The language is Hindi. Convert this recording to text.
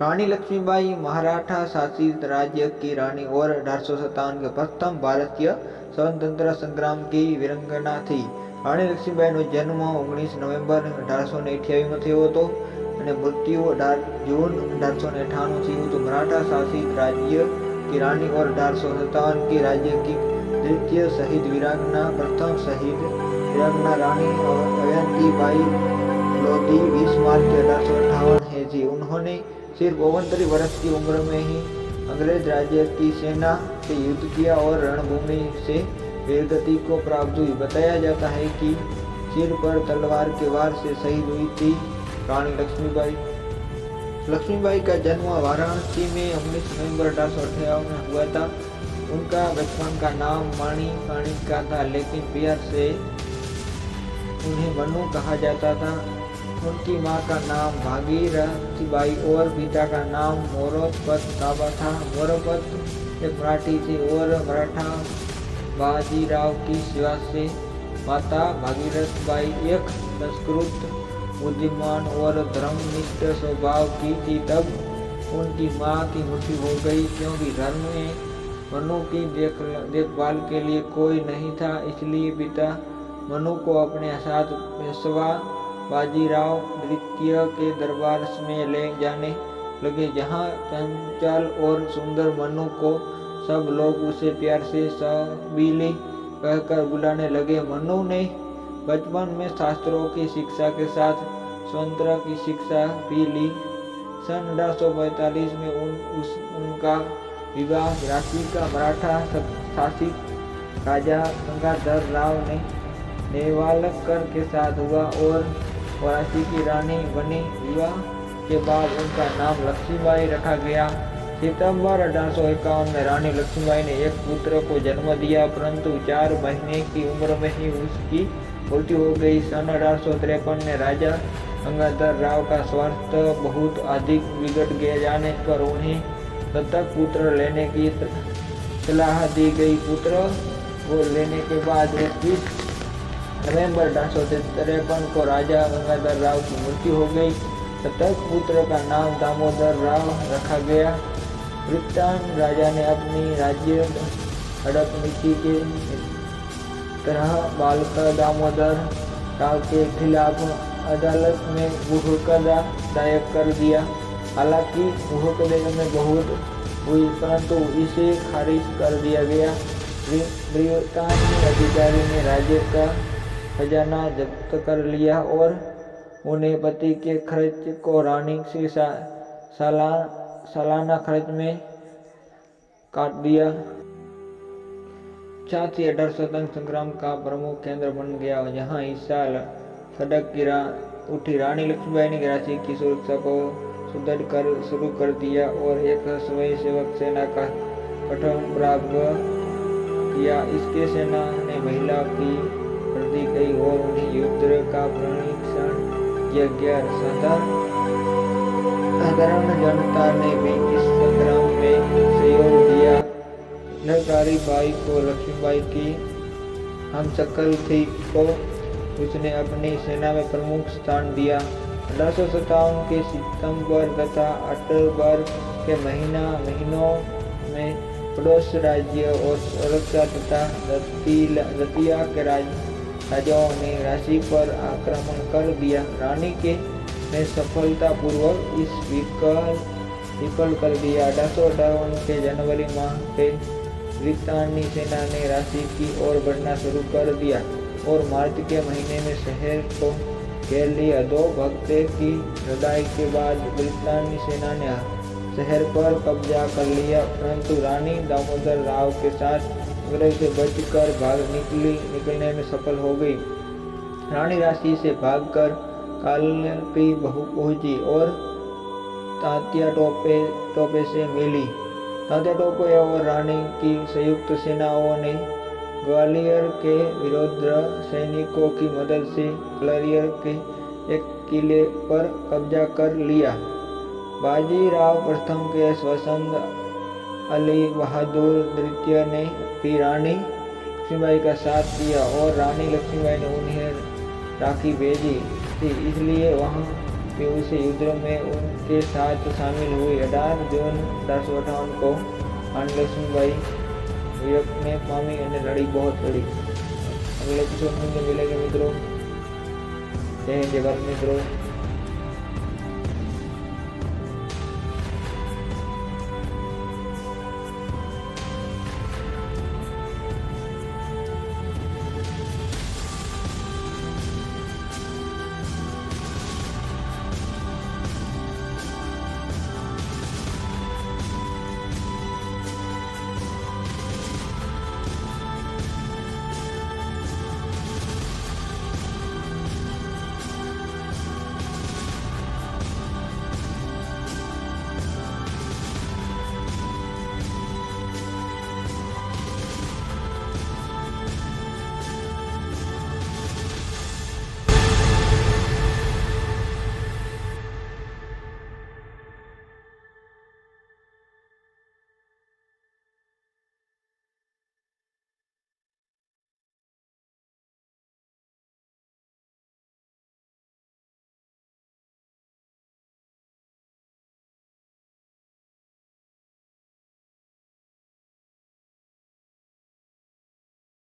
रानी लक्ष्मीबाई मराठा शासित राज्य की रानी और 1857 के प्रथम भारतीय स्वतंत्रता संग्राम की वीरांगना थी। रानी लक्ष्मीबाईનો જન્મ 19 નવેમ્બર 1828 થયો હતો અને મૃત્યુ 18 જૂન 1898 થયું હતું। मराठा शासित राज्य की रानी और 1857 की राज्य की द्वितीय शहीद वीरांगना, प्रथम शहीद वीरांगना रानी अवंतीबाई लोधी 20 मार्च 1858 है थी। उन्होंने सिर्फ 69 वर्ष की उम्र में ही अंग्रेज राज्य की सेना से युद्ध किया और रणभूमि से वीरगति को प्राप्त हुई। बताया जाता है कि सिर पर तलवार के वार से शहीद हुई थी रानी लक्ष्मीबाई। लक्ष्मीबाई का जन्म वाराणसी में 19 नवंबर 1858 में हुआ था। उनका बचपन का नाम माणिक का था, लेकिन प्यार से उन्हें मनु कहा जाता था। उनकी माँ का नाम भागीरथीबाई और पिता का नाम मोरोपंत बाबा था। मोरोपंत एक मराठी थे और मराठा बाजीराव की सेवा से माता भागीरथीबाई एक संस्कृत, बुद्धिमान और धर्मनिष्ठ स्वभाव की थी। तब उनकी माँ की मृत्यु हो गई, क्योंकि घर में मनु की देखभाल के लिए कोई नहीं था। इसलिए पिता मनु को अपने साथ पेशवा बाजीराव द्वितीय के दरबार में ले जाने लगे, जहाँ चंचल और सुंदर मनु को सब लोग उसे प्यार से सबीली कहकर बुलाने लगे। मनु ने बचपन में शास्त्रों की शिक्षा के साथ स्वतंत्र की शिक्षा भी ली। सन 1845 में उनका विवाह रांची का मराठा शासित राजा गंगाधर राव ने नेवालकर के साथ हुआ और वाराणसी की रानी बनी। विवाह के बाद उनका नाम लक्ष्मीबाई रखा गया। सितंबर 1851 में रानी लक्ष्मीबाई ने एक पुत्र को जन्म दिया, परंतु 4 महीने की उम्र में ही उसकी मृत्यु हो गई। सन 1853 में राजा गंगाधर राव का स्वास्थ्य बहुत अधिक बिगड़ गया जाने पर उन्हें दत्तक पुत्र लेने की सलाह दी गई। पुत्र को लेने के बाद 21 नवंबर 1853 को राजा गंगाधर राव की मृत्यु हो गई। दत्तक पुत्र का नाम दामोदर राव रखा गया। ब्रिटेन राजा ने अपनी राज्य अड़क नीति के तरह बालक दामोदर राव के खिलाफ अदालत में मुकदमा दायर कर दिया। हालांकि मुकदमे में बहुत हुई, परंतु इसे खारिज कर दिया गया। ब्रिटेनी अधिकारी ने राज्य का खजाना जब्त कर लिया और उन्हें पति के खर्च को रानी से सालाना खर्च में काट दिया। साथ ही 1857 संग्राम का प्रमुख केंद्र बन गया, जहां हिस्सा सड़क की उठी। रानी लक्ष्मीबाई ने रांची की सुरक्षा को सुदृढ़ कर शुरू कर दिया और एक स्वयंसेवक सेना का गठन प्रारंभ किया। इसके सेना ने महिला की वृद्धि की और उन्हें युद्ध का प्रशिक्षण दिया गया। साधारण जनता ने भी इस संग्राम में सहयोग दिया। ललकारी बाई को लक्ष्मीबाई की हमशक्ल थी को उसने अपनी सेना में प्रमुख स्थान दिया। 1857 के सितंबर तथा अक्टूबर के महीनों में पड़ोस राज्य और ओडिशा तथा दतिया के राजाओं ने रांची पर आक्रमण कर दिया। रानी ने सफलतापूर्वक इस विफल कर दिया। 1858 के जनवरी माह के ब्रितानी सेना ने रांची की ओर बढ़ना शुरू कर दिया और मार्च के महीने में शहर को घेर लिया। 2 हफ्ते की लड़ाई के बाद ब्रितानी सेना ने शहर पर कब्जा कर लिया, परंतु रानी दामोदर राव के साथ अंग्रेज से बचकर निकलने में सफल हो गई। रानी रांची से भागकर कालपी पहुंची और तात्या टोपे से मिली। तात्या टोपे और रानी की संयुक्त सेनाओं ने ग्वालियर के विरुद्ध सैनिकों की मदद से ग्वालियर के एक किले पर कब्जा कर लिया। बाजीराव प्रथम के स्वसंद अली बहादुर द्वितीय ने भी रानी लक्ष्मीबाई का साथ दिया और रानी लक्ष्मीबाई ने उन्हें राखी भेजी थी, इसलिए वहां पीयूष युद्ध में उनके साथ शामिल हुई। 18 जून 1858 को रानी लक्ष्मीबाई वीरत्व ने पामी और लड़ी, बहुत लड़ी। अगले एपिसोड में मिलेंगे मित्रों। जय हिंद, जय भारत मित्रों।